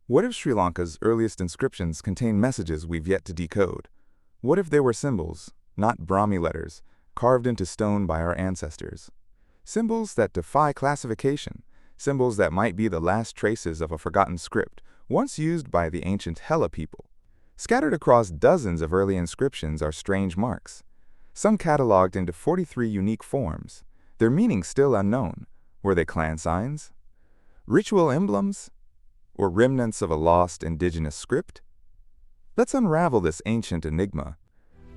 What if Sri Lanka's earliest inscriptions contain messages we've yet to decode? What if they were symbols, not Brahmi letters, carved into stone by our ancestors? Symbols that defy classification, symbols that might be the last traces of a forgotten script once used by the ancient Hela people. Scattered across dozens of early inscriptions are strange marks, some cataloged into 43 unique forms, their meaning still unknown. Were they clan signs? Ritual emblems? Or remnants of a lost indigenous script? Let's unravel this ancient enigma.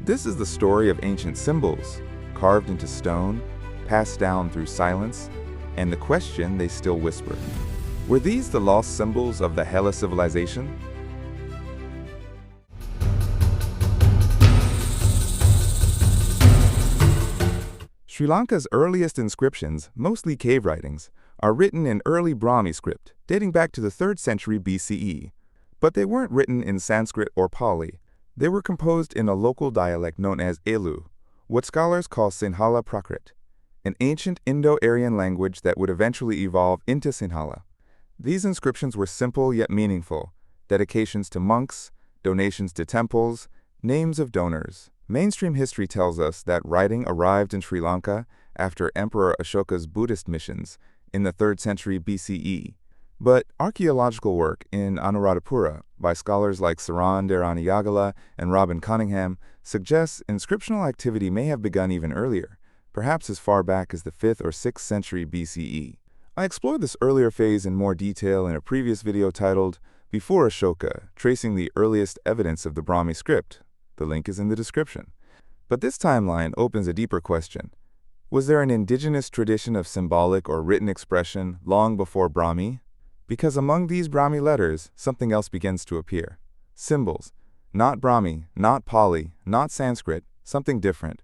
This is the story of ancient symbols, carved into stone, passed down through silence, and the question they still whisper. Were these the lost symbols of the Hela civilization? Sri Lanka's earliest inscriptions, mostly cave writings, are written in early Brahmi script, dating back to the 3rd century BCE. But they weren't written in Sanskrit or Pali. They were composed in a local dialect known as Elu, what scholars call Sinhala Prakrit, an ancient Indo-Aryan language that would eventually evolve into Sinhala. These inscriptions were simple yet meaningful, dedications to monks, donations to temples, names of donors. Mainstream history tells us that writing arrived in Sri Lanka after Emperor Ashoka's Buddhist missions in the 3rd century BCE. But archaeological work in Anuradhapura by scholars like Saran Dheraniyagala and Robin Cunningham suggests inscriptional activity may have begun even earlier, perhaps as far back as the 5th or 6th century BCE. I explored this earlier phase in more detail in a previous video titled Before Ashoka, Tracing the Earliest Evidence of the Brahmi Script. The link is in the description. But this timeline opens a deeper question. Was there an indigenous tradition of symbolic or written expression long before Brahmi? Because among these Brahmi letters, something else begins to appear. Symbols. Not Brahmi, not Pali, not Sanskrit, something different.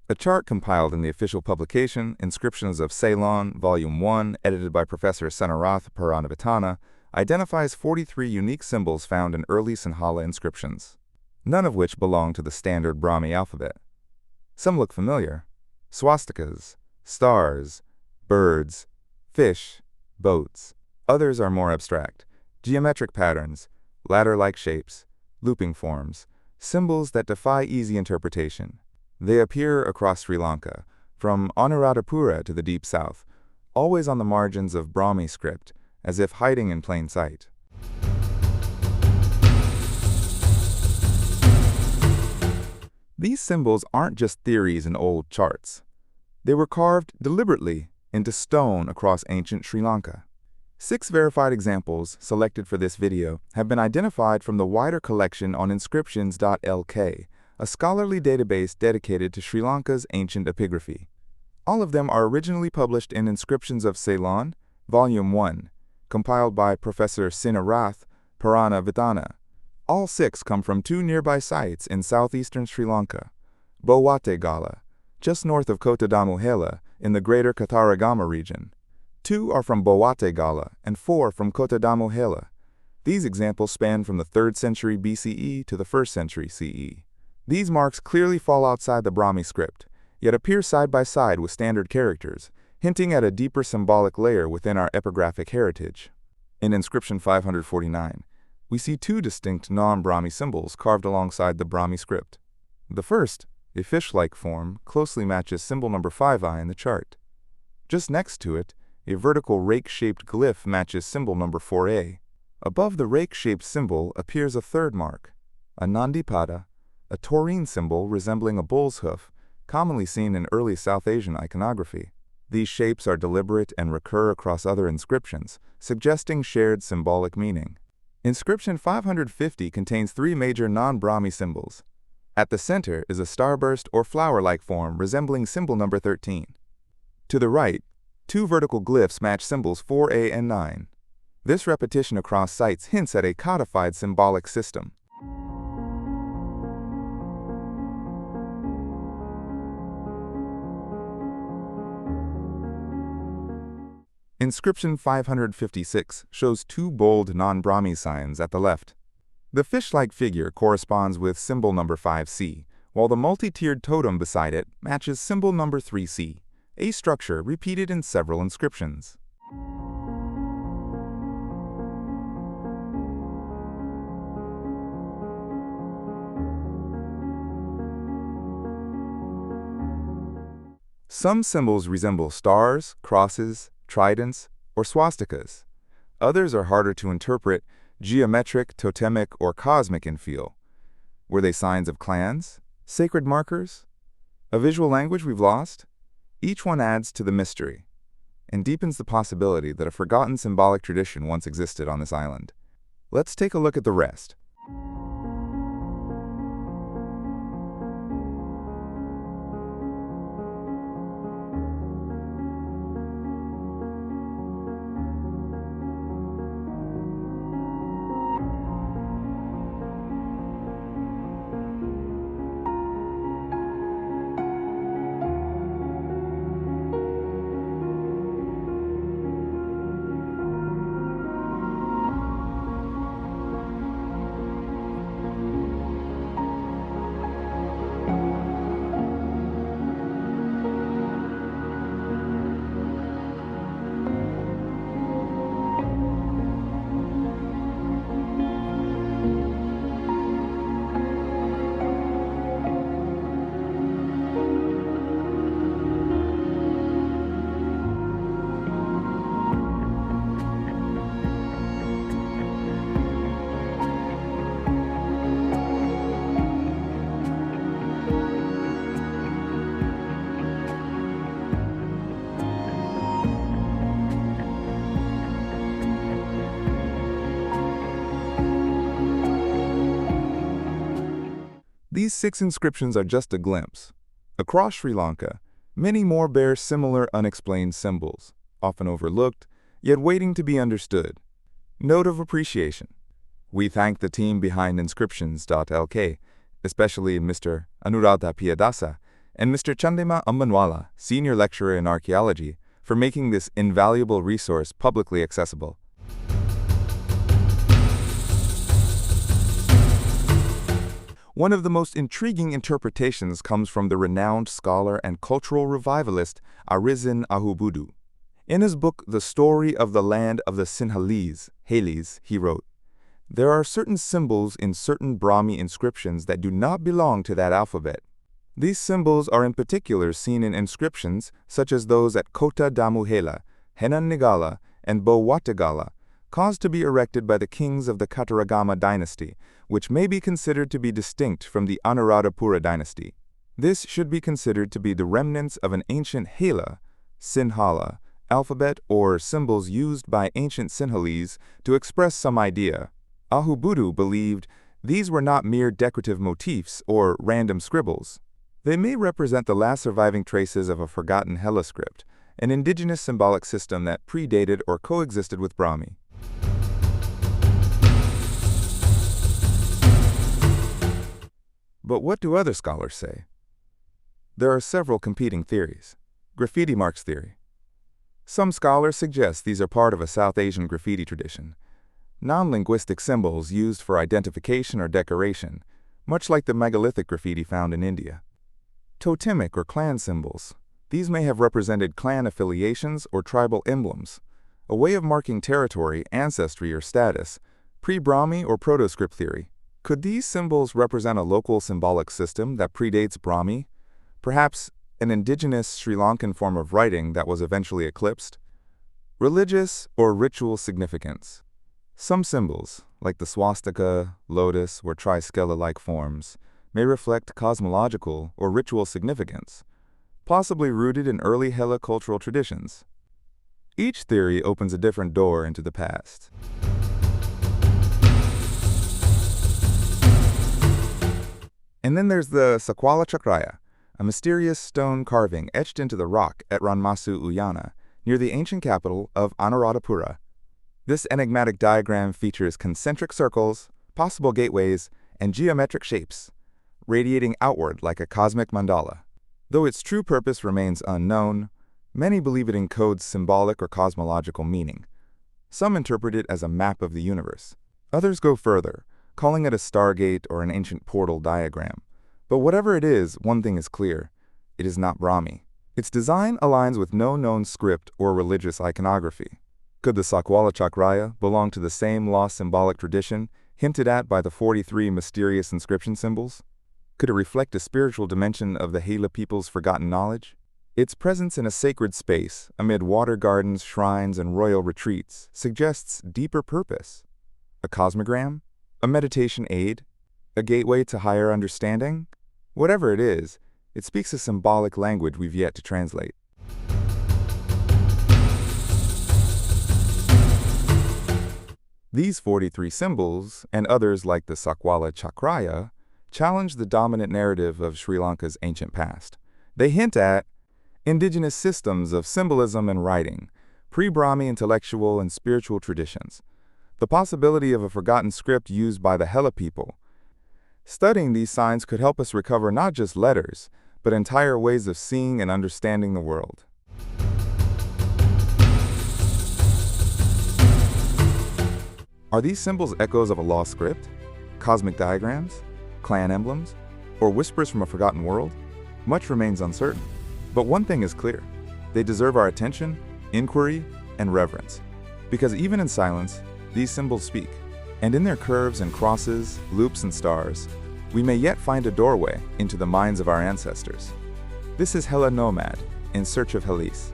A chart compiled in the official publication, Inscriptions of Ceylon, Volume 1, edited by Professor Anuradhapura, identifies 43 unique symbols found in early Sinhala inscriptions, none of which belong to the standard Brahmi alphabet. Some look familiar: swastikas, stars, birds, fish, boats. Others are more abstract: geometric patterns, ladder-like shapes, looping forms, symbols that defy easy interpretation. They appear across Sri Lanka, from Anuradhapura to the deep south, always on the margins of Brahmi script, as if hiding in plain sight. These symbols aren't just theories in old charts. They were carved deliberately into stone across ancient Sri Lanka. 6 verified examples selected for this video have been identified from the wider collection on inscriptions.lk, a scholarly database dedicated to Sri Lanka's ancient epigraphy. All of them are originally published in Inscriptions of Ceylon, Volume 1, compiled by Professor Anuradhapura. All 6 come from 2 nearby sites in southeastern Sri Lanka: Bowategala, just north of Kotadamuhela in the greater Katharagama region. 2 are from Bowategala and 4 from Kotadamuhela. These examples span from the 3rd century BCE to the 1st century CE. These marks clearly fall outside the Brahmi script, yet appear side by side with standard characters, hinting at a deeper symbolic layer within our epigraphic heritage. In inscription 549, we see 2 distinct non-Brahmi symbols carved alongside the Brahmi script. The first, a fish-like form, closely matches symbol number 5i in the chart. Just next to it, a vertical rake-shaped glyph matches symbol number 4a. Above the rake-shaped symbol appears a third mark, a nandipada, a taurine symbol resembling a bull's hoof, commonly seen in early South Asian iconography. These shapes are deliberate and recur across other inscriptions, suggesting shared symbolic meaning. Inscription 550 contains 3 major non-Brahmi symbols. At the center is a starburst or flower-like form resembling symbol number 13. To the right, 2 vertical glyphs match symbols 4a and 9. This repetition across sites hints at a codified symbolic system. Inscription 556 shows 2 bold non-Brahmi signs at the left. The fish-like figure corresponds with symbol number 5c, while the multi-tiered totem beside it matches symbol number 3c, a structure repeated in several inscriptions. Some symbols resemble stars, crosses, tridents, or swastikas. Others are harder to interpret, geometric, totemic, or cosmic in feel. Were they signs of clans? Sacred markers? A visual language we've lost? Each one adds to the mystery and deepens the possibility that a forgotten symbolic tradition once existed on this island. Let's take a look at the rest. These 6 inscriptions are just a glimpse. Across Sri Lanka, many more bear similar unexplained symbols, often overlooked, yet waiting to be understood. Note of appreciation. We thank the team behind inscriptions.lk, especially Mr. Anuradhapura and Mr. Chandema Ambanwala, Senior Lecturer in Archaeology, for making this invaluable resource publicly accessible. One of the most intriguing interpretations comes from the renowned scholar and cultural revivalist Arisen Ahubudu. In his book The Story of the Land of the Sinhalese, Helese, he wrote, "There are certain symbols in certain Brahmi inscriptions that do not belong to that alphabet. These symbols are in particular seen in inscriptions such as those at Kota Damuhela, Henanigala, and Bowatagala, caused to be erected by the kings of the Chakraya dynasty, which may be considered to be distinct from the Anuradhapura dynasty. This should be considered to be the remnants of an ancient Hela, Sinhala, alphabet or symbols used by ancient Sinhalese to express some idea. Ahubudu believed these were not mere decorative motifs or random scribbles. They may represent the last surviving traces of a forgotten Hela script, an indigenous symbolic system that predated or coexisted with Brahmi. But what do other scholars say? There are several competing theories. Graffiti marks theory. Some scholars suggest these are part of a South Asian graffiti tradition, non-linguistic symbols used for identification or decoration, much like the megalithic graffiti found in India. Totemic or clan symbols. These may have represented clan affiliations or tribal emblems, a way of marking territory, ancestry, or status, pre-Brahmi or proto-script theory. Could these symbols represent a local symbolic system that predates Brahmi, perhaps an indigenous Sri Lankan form of writing that was eventually eclipsed? Religious or ritual significance. Some symbols, like the swastika, lotus, or triskela-like forms, may reflect cosmological or ritual significance, possibly rooted in early Hela cultural traditions. Each theory opens a different door into the past. And then there's the Sakwala Chakraya, a mysterious stone carving etched into the rock at Ranmasu, Uyana, near the ancient capital of Anuradhapura. This enigmatic diagram features concentric circles, possible gateways, and geometric shapes, radiating outward like a cosmic mandala. Though its true purpose remains unknown, many believe it encodes symbolic or cosmological meaning. Some interpret it as a map of the universe. Others go further, calling it a stargate or an ancient portal diagram. But whatever it is, one thing is clear: it is not Brahmi. Its design aligns with no known script or religious iconography. Could the Sakwala Chakraya belong to the same lost symbolic tradition hinted at by the 43 mysterious inscription symbols? Could it reflect a spiritual dimension of the Hela people's forgotten knowledge? Its presence in a sacred space, amid water gardens, shrines, and royal retreats, suggests deeper purpose. A cosmogram? A meditation aid? A gateway to higher understanding? Whatever it is, it speaks a symbolic language we've yet to translate. These 43 symbols, and others like the Sakwala Chakraya, challenge the dominant narrative of Sri Lanka's ancient past. They hint at indigenous systems of symbolism and writing, pre-Brahmi intellectual and spiritual traditions, the possibility of a forgotten script used by the Hela people. Studying these signs could help us recover not just letters, but entire ways of seeing and understanding the world. Are these symbols echoes of a lost script, cosmic diagrams, clan emblems, or whispers from a forgotten world? Much remains uncertain. But one thing is clear: they deserve our attention, inquiry, and reverence. Because even in silence, these symbols speak. And in their curves and crosses, loops and stars, we may yet find a doorway into the minds of our ancestors. This is Hela Nomad, in search of Helese.